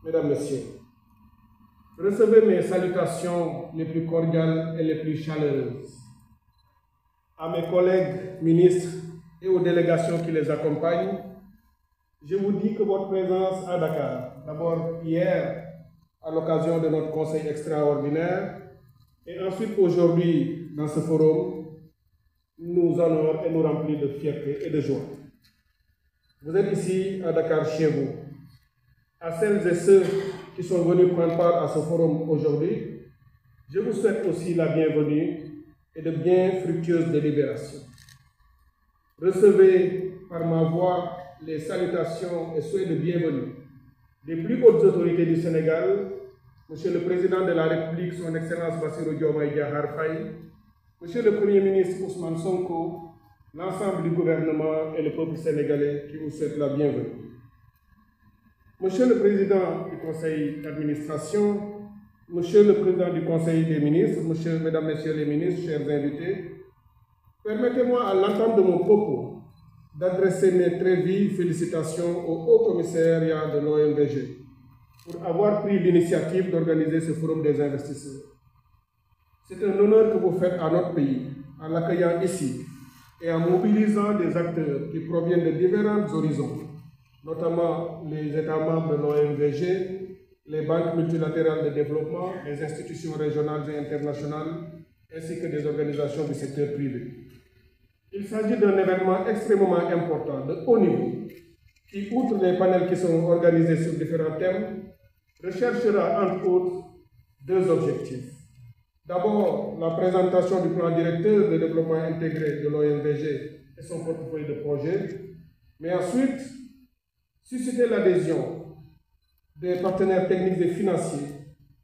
Mesdames, Messieurs, recevez mes salutations les plus cordiales et les plus chaleureuses. À mes collègues ministres et aux délégations qui les accompagnent, je vous dis que votre présence à Dakar, d'abord hier à l'occasion de notre conseil extraordinaire et ensuite aujourd'hui dans ce forum, nous honore et nous remplit de fierté et de joie. Vous êtes ici à Dakar chez vous. À celles et ceux qui sont venus prendre part à ce forum aujourd'hui, je vous souhaite aussi la bienvenue et de bien fructueuses délibérations. Recevez par ma voix les salutations et souhaits de bienvenue des plus hautes autorités du Sénégal, Monsieur le Président de la République, Son Excellence Bassirou Diomaye Diakhar Faye, Monsieur le Premier ministre Ousmane Sonko, l'ensemble du gouvernement et le peuple sénégalais qui vous souhaitent la bienvenue. Monsieur le Président du Conseil d'administration, Monsieur le Président du Conseil des ministres, Mesdames, Messieurs les ministres, chers invités, permettez-moi à l'entame de mon propos d'adresser mes très vives félicitations au Haut Commissariat de l'OMVG pour avoir pris l'initiative d'organiser ce forum des investisseurs. C'est un honneur que vous faites à notre pays en l'accueillant ici et en mobilisant des acteurs qui proviennent de différents horizons, notamment les États membres de l'OMVG, les banques multilatérales de développement, les institutions régionales et internationales, ainsi que des organisations du secteur privé. Il s'agit d'un événement extrêmement important, de haut niveau, qui, outre les panels qui seront organisés sur différents thèmes, recherchera entre autres deux objectifs. D'abord, la présentation du plan directeur de développement intégré de l'OMVG et son portefeuille de projets, mais ensuite, susciter l'adhésion des partenaires techniques et financiers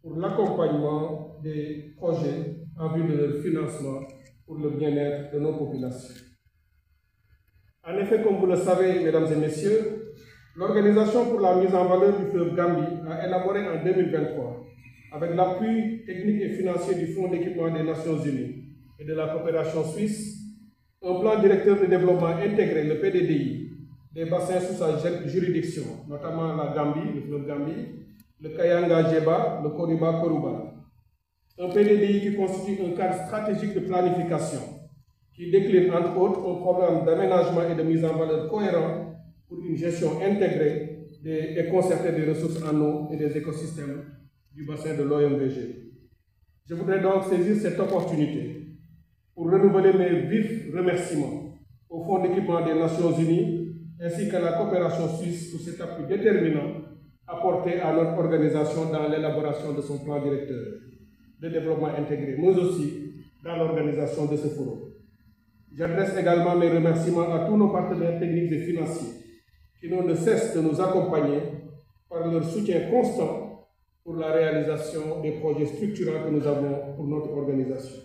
pour l'accompagnement des projets en vue de leur financement pour le bien-être de nos populations. En effet, comme vous le savez, mesdames et messieurs, l'Organisation pour la mise en valeur du fleuve Gambie a élaboré en 2023, avec l'appui technique et financier du Fonds d'équipement des Nations Unies et de la coopération suisse, un plan directeur de développement intégré, le PDDI, des bassins sous sa juridiction, notamment la Gambie, le fleuve Gambie, le Kayanga-Djeba, le Koriba-Koruba. Un PDDI qui constitue un cadre stratégique de planification, qui décline entre autres un programme d'aménagement et de mise en valeur cohérent pour une gestion intégrée et concertée des ressources en eau et des écosystèmes du bassin de l'OMVG. Je voudrais donc saisir cette opportunité pour renouveler mes vifs remerciements au Fonds d'équipement des Nations Unies ainsi qu'à la coopération suisse pour cet appui déterminant apporté à notre organisation dans l'élaboration de son plan directeur de développement intégré, mais aussi dans l'organisation de ce forum. J'adresse également mes remerciements à tous nos partenaires techniques et financiers qui n'ont de cesse de nous accompagner par leur soutien constant pour la réalisation des projets structurants que nous avons pour notre organisation.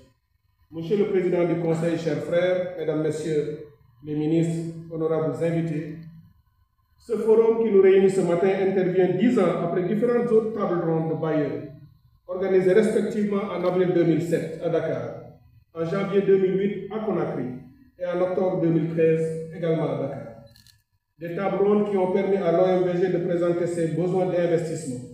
Monsieur le Président du Conseil, chers frères, Mesdames, Messieurs les ministres, honorables invités, ce forum qui nous réunit ce matin intervient 10 ans après différentes autres tables rondes de bailleurs, organisées respectivement en avril 2007 à Dakar, en janvier 2008 à Conakry et en octobre 2013 également à Dakar. Des tables rondes qui ont permis à l'OMVG de présenter ses besoins d'investissement,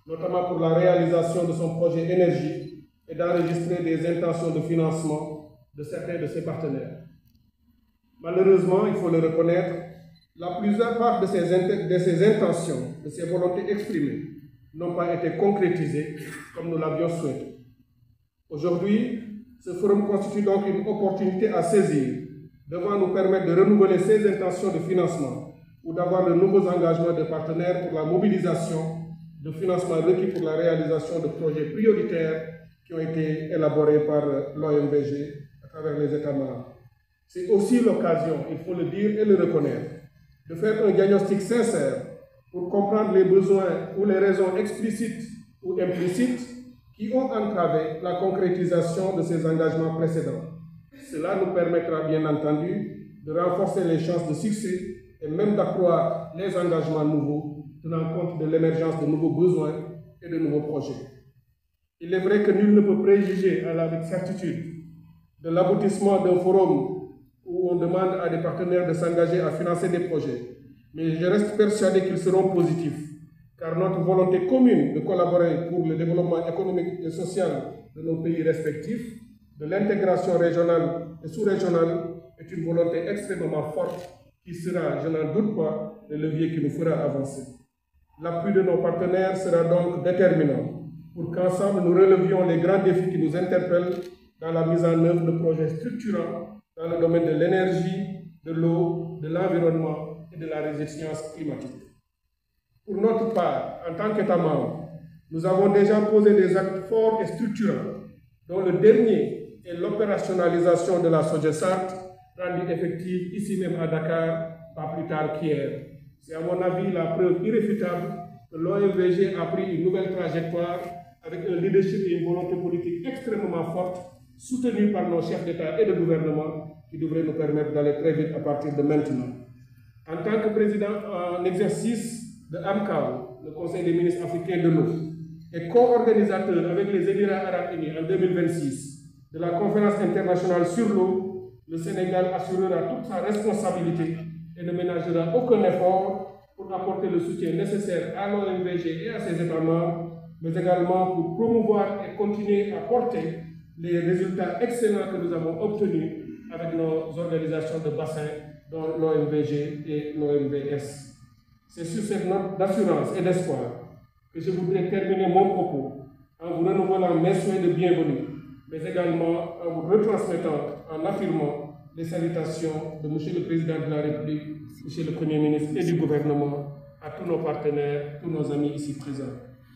notamment pour la réalisation de son projet énergie et d'enregistrer des intentions de financement de certains de ses partenaires. Malheureusement, il faut le reconnaître, la plupart de ces intentions, de ces volontés exprimées, n'ont pas été concrétisées comme nous l'avions souhaité. Aujourd'hui, ce forum constitue donc une opportunité à saisir, devant nous permettre de renouveler ces intentions de financement ou d'avoir de nouveaux engagements de partenaires pour la mobilisation de financement requis pour la réalisation de projets prioritaires qui ont été élaborés par l'OMVG à travers les États membres. C'est aussi l'occasion, il faut le dire et le reconnaître, de faire un diagnostic sincère pour comprendre les besoins ou les raisons explicites ou implicites qui ont entravé la concrétisation de ces engagements précédents. Cela nous permettra bien entendu de renforcer les chances de succès et même d'accroître les engagements nouveaux, tenant compte de l'émergence de nouveaux besoins et de nouveaux projets. Il est vrai que nul ne peut préjuger avec certitude de l'aboutissement d'un forum où on demande à des partenaires de s'engager à financer des projets, mais je reste persuadé qu'ils seront positifs car notre volonté commune de collaborer pour le développement économique et social de nos pays respectifs, de l'intégration régionale et sous-régionale, est une volonté extrêmement forte qui sera, je n'en doute pas, le levier qui nous fera avancer. L'appui de nos partenaires sera donc déterminant pour qu'ensemble nous relevions les grands défis qui nous interpellent dans la mise en œuvre de projets structurants dans le domaine de l'énergie, de l'eau, de l'environnement et de la résilience climatique. Pour notre part, en tant qu'État membre, nous avons déjà posé des actes forts et structurants, dont le dernier est l'opérationnalisation de la SOGESART, rendue effective ici même à Dakar, pas plus tard qu'hier. C'est à mon avis la preuve irréfutable que l'OMVG a pris une nouvelle trajectoire avec un leadership et une volonté politique extrêmement forte, soutenue par nos chefs d'État et de gouvernement, qui devrait nous permettre d'aller très vite à partir de maintenant. En tant que président en exercice de AMCAO, le Conseil des ministres africains de l'eau, et co-organisateur avec les Émirats arabes unis en 2026 de la conférence internationale sur l'eau, le Sénégal assurera toute sa responsabilité et ne ménagera aucun effort pour apporter le soutien nécessaire à l'OMVG et à ses États membres, mais également pour promouvoir et continuer à porter les résultats excellents que nous avons obtenus avec nos organisations de bassin, dont l'OMVG et l'OMVS. C'est sur cette note d'assurance et d'espoir que je voudrais terminer mon propos en vous renouvelant mes souhaits de bienvenue, mais également en vous retransmettant, en affirmant les salutations de M. le Président de la République, M. le Premier ministre et du gouvernement, à tous nos partenaires, tous nos amis ici présents.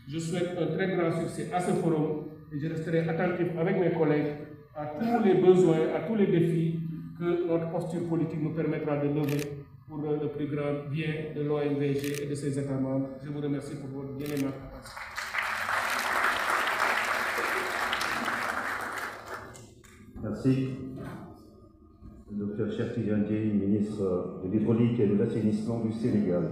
Je souhaite un très grand succès à ce forum et je resterai attentif avec mes collègues à tous les besoins, à tous les défis que notre posture politique nous permettra de lever pour le plus grand bien de l'OMVG et de ses États membres. Je vous remercie pour votre bien-aimable attention. Merci. Le Dr Cheikh Tidiane Dièye, ministre de l'Hydraulique et de l'Assainissement du Sénégal.